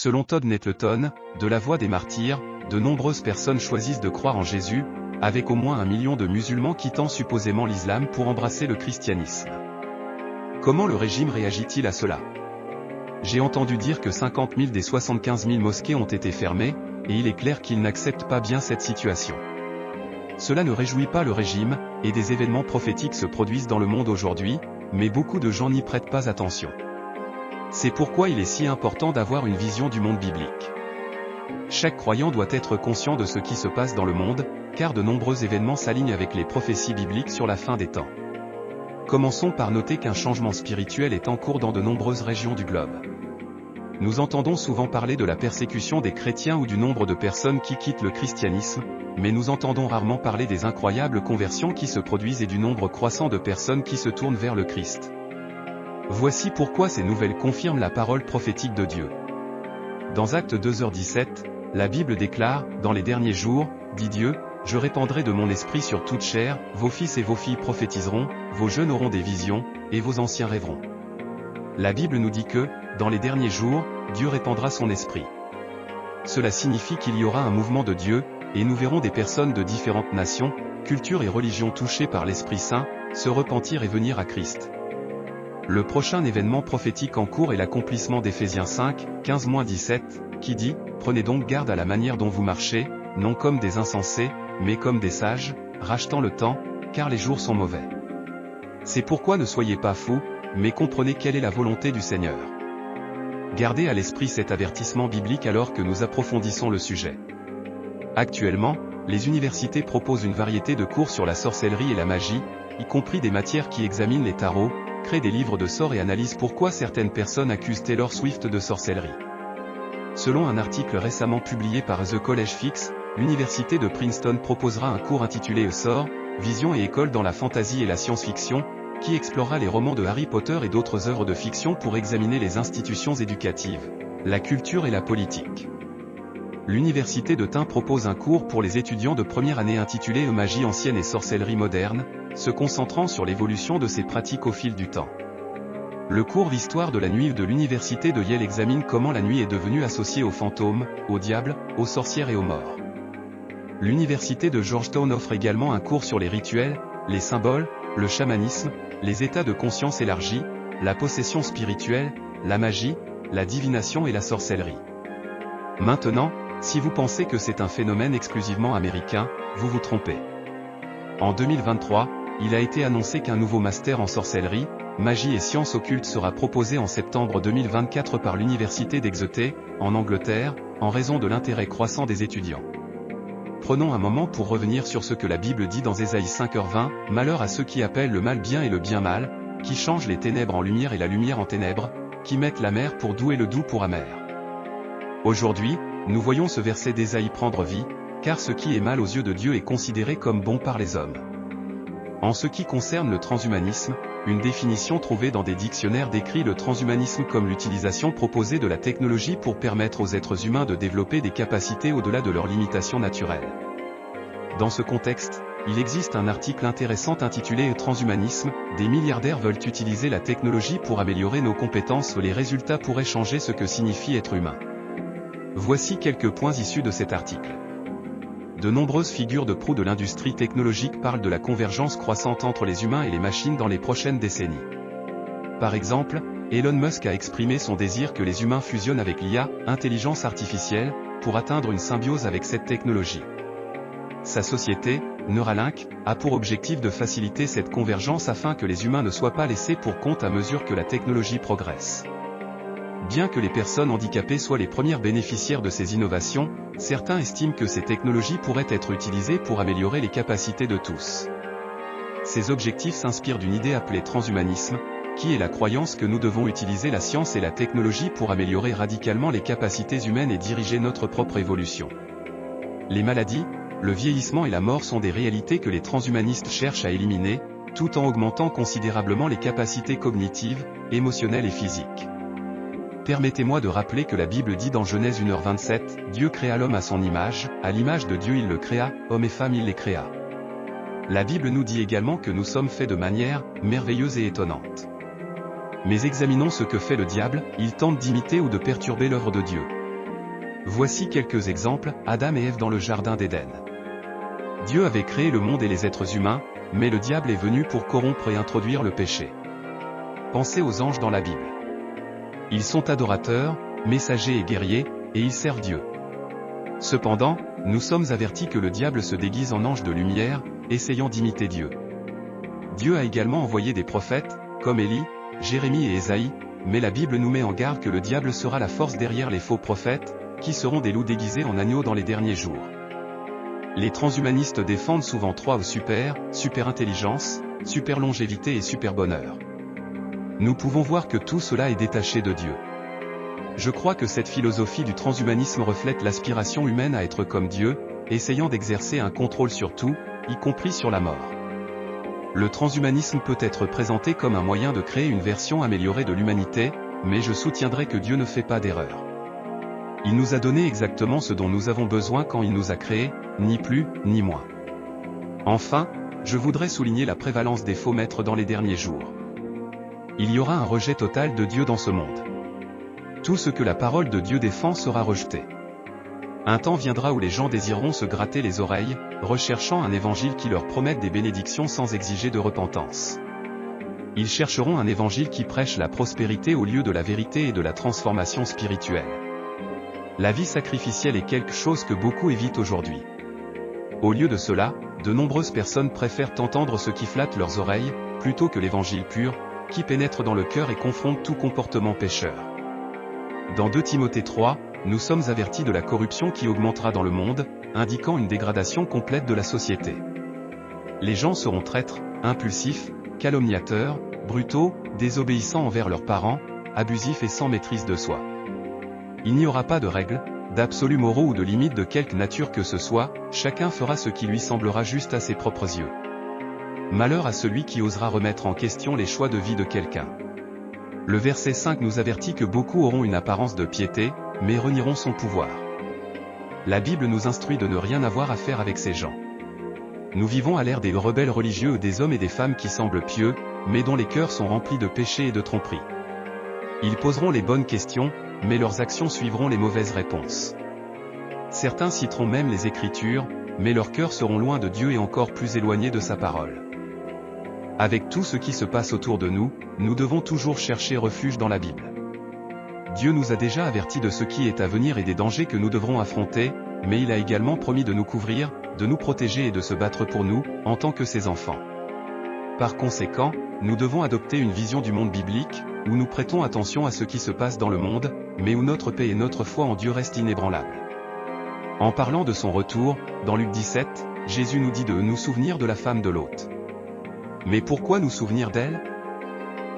Selon Todd Nettleton, de La Voix des martyrs, de nombreuses personnes choisissent de croire en Jésus, avec au moins 1 million de musulmans quittant supposément l'islam pour embrasser le christianisme. Comment le régime réagit-il à cela? J'ai entendu dire que 50 000 des 75 000 mosquées ont été fermées, et il est clair qu'ils n'acceptent pas bien cette situation. Cela ne réjouit pas le régime, et des événements prophétiques se produisent dans le monde aujourd'hui, mais beaucoup de gens n'y prêtent pas attention. C'est pourquoi il est si important d'avoir une vision du monde biblique. Chaque croyant doit être conscient de ce qui se passe dans le monde, car de nombreux événements s'alignent avec les prophéties bibliques sur la fin des temps. Commençons par noter qu'un changement spirituel est en cours dans de nombreuses régions du globe. Nous entendons souvent parler de la persécution des chrétiens ou du nombre de personnes qui quittent le christianisme, mais nous entendons rarement parler des incroyables conversions qui se produisent et du nombre croissant de personnes qui se tournent vers le Christ. Voici pourquoi ces nouvelles confirment la parole prophétique de Dieu. Dans Actes 2h17, la Bible déclare, « Dans les derniers jours, dit Dieu, je répandrai de mon esprit sur toute chair, vos fils et vos filles prophétiseront, vos jeunes auront des visions, et vos anciens rêveront. » La Bible nous dit que, dans les derniers jours, Dieu répandra son esprit. Cela signifie qu'il y aura un mouvement de Dieu, et nous verrons des personnes de différentes nations, cultures et religions touchées par l'Esprit Saint, se repentir et venir à Christ. Le prochain événement prophétique en cours est l'accomplissement d'Éphésiens 5, 15-17, qui dit « Prenez donc garde à la manière dont vous marchez, non comme des insensés, mais comme des sages, rachetant le temps, car les jours sont mauvais. C'est pourquoi ne soyez pas fous, mais comprenez quelle est la volonté du Seigneur. » Gardez à l'esprit cet avertissement biblique alors que nous approfondissons le sujet. Actuellement, les universités proposent une variété de cours sur la sorcellerie et la magie, y compris des matières qui examinent les tarots, créent des livres de sorts et analysent pourquoi certaines personnes accusent Taylor Swift de sorcellerie. Selon un article récemment publié par The College Fix, l'université de Princeton proposera un cours intitulé Sort, Vision et École dans la fantasy et la science-fiction, qui explorera les romans de Harry Potter et d'autres œuvres de fiction pour examiner les institutions éducatives, la culture et la politique. L'université de Tain propose un cours pour les étudiants de première année intitulé Magie ancienne et sorcellerie moderne, se concentrant sur l'évolution de ces pratiques au fil du temps. Le cours d'histoire de la nuit de l'université de Yale examine comment la nuit est devenue associée aux fantômes, aux diables, aux sorcières et aux morts. L'université de Georgetown offre également un cours sur les rituels, les symboles, le chamanisme, les états de conscience élargis, la possession spirituelle, la magie, la divination et la sorcellerie. Maintenant, si vous pensez que c'est un phénomène exclusivement américain, vous vous trompez. En 2023, il a été annoncé qu'un nouveau master en sorcellerie, magie et sciences occultes sera proposé en septembre 2024 par l'université d'Exeter, en Angleterre, en raison de l'intérêt croissant des étudiants. Prenons un moment pour revenir sur ce que la Bible dit dans Ésaïe 5h20, « Malheur à ceux qui appellent le mal bien et le bien mal, qui changent les ténèbres en lumière et la lumière en ténèbres, qui mettent l'amer pour doux et le doux pour amer. » Aujourd'hui, nous voyons ce verset d'Ésaïe prendre vie, car ce qui est mal aux yeux de Dieu est considéré comme bon par les hommes. En ce qui concerne le transhumanisme, une définition trouvée dans des dictionnaires décrit le transhumanisme comme l'utilisation proposée de la technologie pour permettre aux êtres humains de développer des capacités au-delà de leurs limitations naturelles. Dans ce contexte, il existe un article intéressant intitulé « Transhumanisme, des milliardaires veulent utiliser la technologie pour améliorer nos compétences, les résultats pourraient changer ce que signifie être humain ». Voici quelques points issus de cet article. De nombreuses figures de proue de l'industrie technologique parlent de la convergence croissante entre les humains et les machines dans les prochaines décennies. Par exemple, Elon Musk a exprimé son désir que les humains fusionnent avec l'IA, intelligence artificielle, pour atteindre une symbiose avec cette technologie. Sa société, Neuralink, a pour objectif de faciliter cette convergence afin que les humains ne soient pas laissés pour compte à mesure que la technologie progresse. Bien que les personnes handicapées soient les premières bénéficiaires de ces innovations, certains estiment que ces technologies pourraient être utilisées pour améliorer les capacités de tous. Ces objectifs s'inspirent d'une idée appelée transhumanisme, qui est la croyance que nous devons utiliser la science et la technologie pour améliorer radicalement les capacités humaines et diriger notre propre évolution. Les maladies, le vieillissement et la mort sont des réalités que les transhumanistes cherchent à éliminer, tout en augmentant considérablement les capacités cognitives, émotionnelles et physiques. Permettez-moi de rappeler que la Bible dit dans Genèse 1h27, Dieu créa l'homme à son image, à l'image de Dieu il le créa, homme et femme il les créa. La Bible nous dit également que nous sommes faits de manière merveilleuse et étonnante. Mais examinons ce que fait le diable, il tente d'imiter ou de perturber l'œuvre de Dieu. Voici quelques exemples, Adam et Ève dans le jardin d'Éden. Dieu avait créé le monde et les êtres humains, mais le diable est venu pour corrompre et introduire le péché. Pensez aux anges dans la Bible. Ils sont adorateurs, messagers et guerriers, et ils servent Dieu. Cependant, nous sommes avertis que le diable se déguise en ange de lumière, essayant d'imiter Dieu. Dieu a également envoyé des prophètes, comme Élie, Jérémie et Ésaïe, mais la Bible nous met en garde que le diable sera la force derrière les faux prophètes, qui seront des loups déguisés en agneaux dans les derniers jours. Les transhumanistes défendent souvent 3 au super intelligence, super longévité et super bonheur. Nous pouvons voir que tout cela est détaché de Dieu. Je crois que cette philosophie du transhumanisme reflète l'aspiration humaine à être comme Dieu, essayant d'exercer un contrôle sur tout, y compris sur la mort. Le transhumanisme peut être présenté comme un moyen de créer une version améliorée de l'humanité, mais je soutiendrai que Dieu ne fait pas d'erreur. Il nous a donné exactement ce dont nous avons besoin quand il nous a créés, ni plus, ni moins. Enfin, je voudrais souligner la prévalence des faux maîtres dans les derniers jours. Il y aura un rejet total de Dieu dans ce monde. Tout ce que la parole de Dieu défend sera rejeté. Un temps viendra où les gens désireront se gratter les oreilles, recherchant un évangile qui leur promette des bénédictions sans exiger de repentance. Ils chercheront un évangile qui prêche la prospérité au lieu de la vérité et de la transformation spirituelle. La vie sacrificielle est quelque chose que beaucoup évitent aujourd'hui. Au lieu de cela, de nombreuses personnes préfèrent entendre ce qui flatte leurs oreilles, plutôt que l'évangile pur, qui pénètre dans le cœur et confronte tout comportement pécheur. Dans 2 Timothée 3, nous sommes avertis de la corruption qui augmentera dans le monde, indiquant une dégradation complète de la société. Les gens seront traîtres, impulsifs, calomniateurs, brutaux, désobéissants envers leurs parents, abusifs et sans maîtrise de soi. Il n'y aura pas de règles, d'absolus moraux ou de limites de quelque nature que ce soit, chacun fera ce qui lui semblera juste à ses propres yeux. Malheur à celui qui osera remettre en question les choix de vie de quelqu'un. Le verset 5 nous avertit que beaucoup auront une apparence de piété, mais renieront son pouvoir. La Bible nous instruit de ne rien avoir à faire avec ces gens. Nous vivons à l'ère des rebelles religieux, des hommes et des femmes qui semblent pieux, mais dont les cœurs sont remplis de péché et de tromperie. Ils poseront les bonnes questions, mais leurs actions suivront les mauvaises réponses. Certains citeront même les Écritures, mais leurs cœurs seront loin de Dieu et encore plus éloignés de sa parole. Avec tout ce qui se passe autour de nous, nous devons toujours chercher refuge dans la Bible. Dieu nous a déjà avertis de ce qui est à venir et des dangers que nous devrons affronter, mais il a également promis de nous couvrir, de nous protéger et de se battre pour nous, en tant que ses enfants. Par conséquent, nous devons adopter une vision du monde biblique, où nous prêtons attention à ce qui se passe dans le monde, mais où notre paix et notre foi en Dieu restent inébranlables. En parlant de son retour, dans Luc 17, Jésus nous dit de nous souvenir de la femme de Lot. Mais pourquoi nous souvenir d'elle?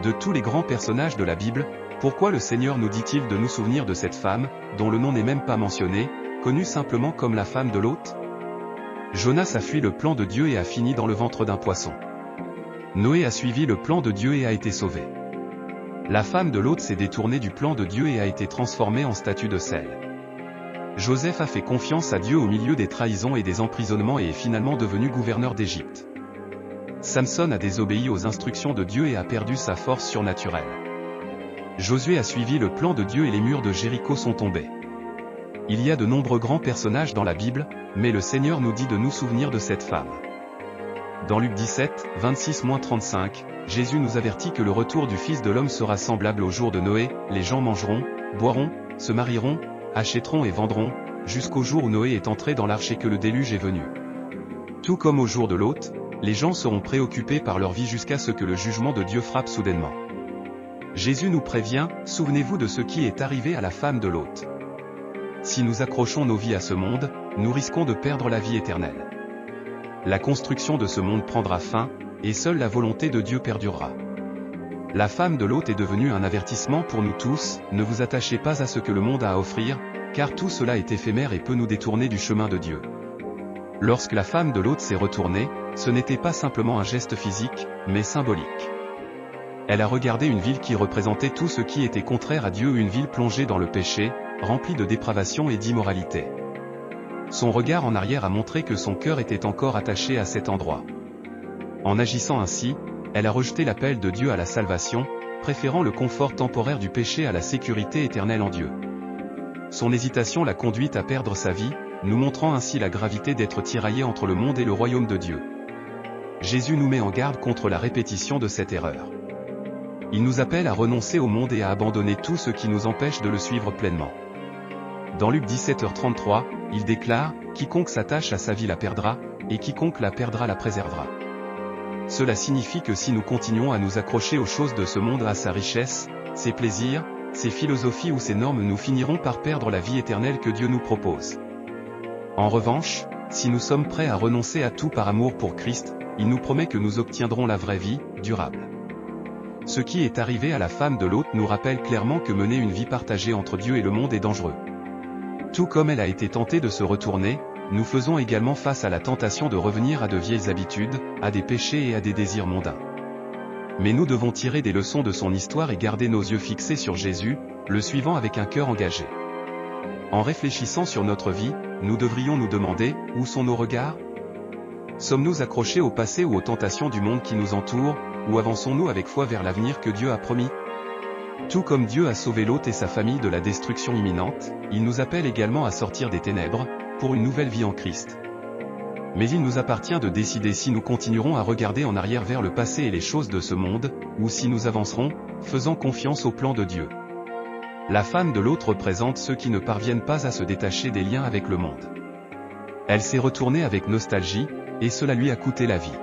De tous les grands personnages de la Bible, pourquoi le Seigneur nous dit-il de nous souvenir de cette femme, dont le nom n'est même pas mentionné, connue simplement comme la femme de Lot? Jonas a fui le plan de Dieu et a fini dans le ventre d'un poisson. Noé a suivi le plan de Dieu et a été sauvé. La femme de Lot s'est détournée du plan de Dieu et a été transformée en statue de sel. Joseph a fait confiance à Dieu au milieu des trahisons et des emprisonnements et est finalement devenu gouverneur d'Égypte. Samson a désobéi aux instructions de Dieu et a perdu sa force surnaturelle. Josué a suivi le plan de Dieu et les murs de Jéricho sont tombés. Il y a de nombreux grands personnages dans la Bible, mais le Seigneur nous dit de nous souvenir de cette femme. Dans Luc 17, 26-35, Jésus nous avertit que le retour du Fils de l'homme sera semblable au jour de Noé, les gens mangeront, boiront, se marieront, achèteront et vendront, jusqu'au jour où Noé est entré dans l'arche et que le déluge est venu. Tout comme au jour de Lot, les gens seront préoccupés par leur vie jusqu'à ce que le jugement de Dieu frappe soudainement. Jésus nous prévient, souvenez-vous de ce qui est arrivé à la femme de Lot. Si nous accrochons nos vies à ce monde, nous risquons de perdre la vie éternelle. La construction de ce monde prendra fin, et seule la volonté de Dieu perdurera. La femme de Lot est devenue un avertissement pour nous tous, ne vous attachez pas à ce que le monde a à offrir, car tout cela est éphémère et peut nous détourner du chemin de Dieu. Lorsque la femme de Lot s'est retournée, ce n'était pas simplement un geste physique, mais symbolique. Elle a regardé une ville qui représentait tout ce qui était contraire à Dieu, une ville plongée dans le péché, remplie de dépravation et d'immoralité. Son regard en arrière a montré que son cœur était encore attaché à cet endroit. En agissant ainsi, elle a rejeté l'appel de Dieu à la salvation, préférant le confort temporaire du péché à la sécurité éternelle en Dieu. son hésitation l'a conduite à perdre sa vie, nous montrant ainsi la gravité d'être tiraillé entre le monde et le royaume de Dieu. Jésus nous met en garde contre la répétition de cette erreur. Il nous appelle à renoncer au monde et à abandonner tout ce qui nous empêche de le suivre pleinement. Dans Luc 17h33, il déclare « Quiconque s'attache à sa vie la perdra, et quiconque la perdra la préservera ». Cela signifie que si nous continuons à nous accrocher aux choses de ce monde, à sa richesse, ses plaisirs, ses philosophies ou ses normes, nous finirons par perdre la vie éternelle que Dieu nous propose. En revanche, si nous sommes prêts à renoncer à tout par amour pour Christ, il nous promet que nous obtiendrons la vraie vie, durable. Ce qui est arrivé à la femme de Lot nous rappelle clairement que mener une vie partagée entre Dieu et le monde est dangereux. Tout comme elle a été tentée de se retourner, nous faisons également face à la tentation de revenir à de vieilles habitudes, à des péchés et à des désirs mondains. Mais nous devons tirer des leçons de son histoire et garder nos yeux fixés sur Jésus, le suivant avec un cœur engagé. En réfléchissant sur notre vie, nous devrions nous demander, où sont nos regards? Sommes-nous accrochés au passé ou aux tentations du monde qui nous entoure, ou avançons-nous avec foi vers l'avenir que Dieu a promis? Tout comme Dieu a sauvé Lot et sa famille de la destruction imminente, il nous appelle également à sortir des ténèbres, pour une nouvelle vie en Christ. Mais il nous appartient de décider si nous continuerons à regarder en arrière vers le passé et les choses de ce monde, ou si nous avancerons, faisant confiance au plan de Dieu. La femme de Lot représente ceux qui ne parviennent pas à se détacher des liens avec le monde. Elle s'est retournée avec nostalgie, et cela lui a coûté la vie.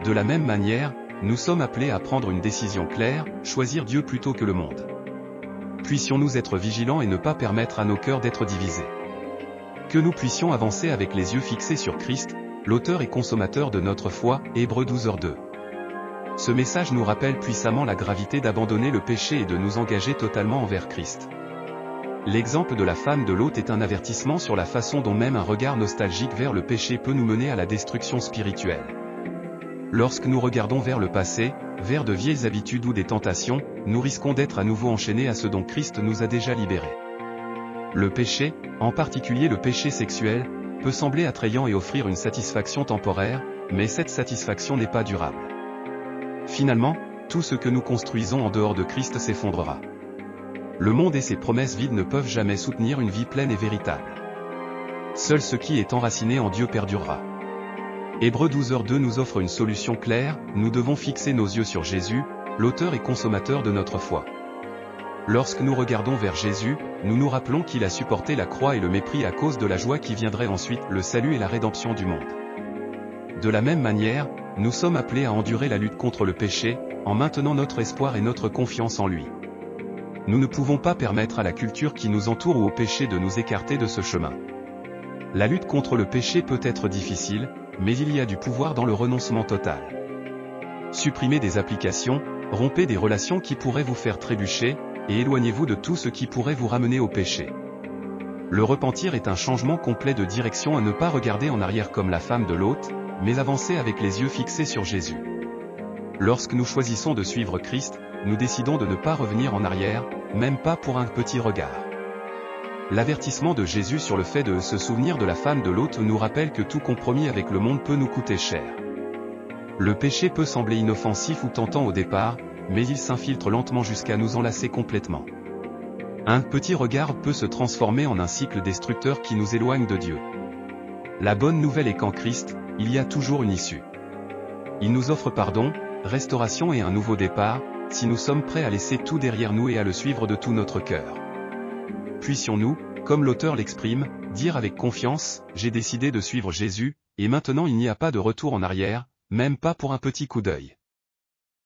De la même manière, nous sommes appelés à prendre une décision claire, choisir Dieu plutôt que le monde. Puissions-nous être vigilants et ne pas permettre à nos cœurs d'être divisés. Que nous puissions avancer avec les yeux fixés sur Christ, l'auteur et consommateur de notre foi, Hébreux 12h2. Ce message nous rappelle puissamment la gravité d'abandonner le péché et de nous engager totalement envers Christ. L'exemple de la femme de Lot est un avertissement sur la façon dont même un regard nostalgique vers le péché peut nous mener à la destruction spirituelle. Lorsque nous regardons vers le passé, vers de vieilles habitudes ou des tentations, nous risquons d'être à nouveau enchaînés à ce dont Christ nous a déjà libérés. Le péché, en particulier le péché sexuel, peut sembler attrayant et offrir une satisfaction temporaire, mais cette satisfaction n'est pas durable. Finalement, tout ce que nous construisons en dehors de Christ s'effondrera. Le monde et ses promesses vides ne peuvent jamais soutenir une vie pleine et véritable. Seul ce qui est enraciné en Dieu perdurera. Hébreux 12h2 nous offre une solution claire, nous devons fixer nos yeux sur Jésus, l'auteur et consommateur de notre foi. Lorsque nous regardons vers Jésus, nous nous rappelons qu'il a supporté la croix et le mépris à cause de la joie qui viendrait ensuite, le salut et la rédemption du monde. De la même manière, nous sommes appelés à endurer la lutte contre le péché, en maintenant notre espoir et notre confiance en lui. Nous ne pouvons pas permettre à la culture qui nous entoure ou au péché de nous écarter de ce chemin. La lutte contre le péché peut être difficile, mais il y a du pouvoir dans le renoncement total. Supprimez des applications, rompez des relations qui pourraient vous faire trébucher, et éloignez-vous de tout ce qui pourrait vous ramener au péché. Le repentir est un changement complet de direction, à ne pas regarder en arrière comme la femme de Lot, mais avancer avec les yeux fixés sur Jésus. Lorsque nous choisissons de suivre Christ, nous décidons de ne pas revenir en arrière, même pas pour un petit regard. L'avertissement de Jésus sur le fait de se souvenir de la femme de Lot nous rappelle que tout compromis avec le monde peut nous coûter cher. Le péché peut sembler inoffensif ou tentant au départ, mais il s'infiltre lentement jusqu'à nous enlacer complètement. Un petit regard peut se transformer en un cycle destructeur qui nous éloigne de Dieu. La bonne nouvelle est qu'en Christ, il y a toujours une issue. Il nous offre pardon, restauration et un nouveau départ, si nous sommes prêts à laisser tout derrière nous et à le suivre de tout notre cœur. Puissions-nous, comme l'auteur l'exprime, dire avec confiance, « J'ai décidé de suivre Jésus, et maintenant il n'y a pas de retour en arrière, même pas pour un petit coup d'œil. »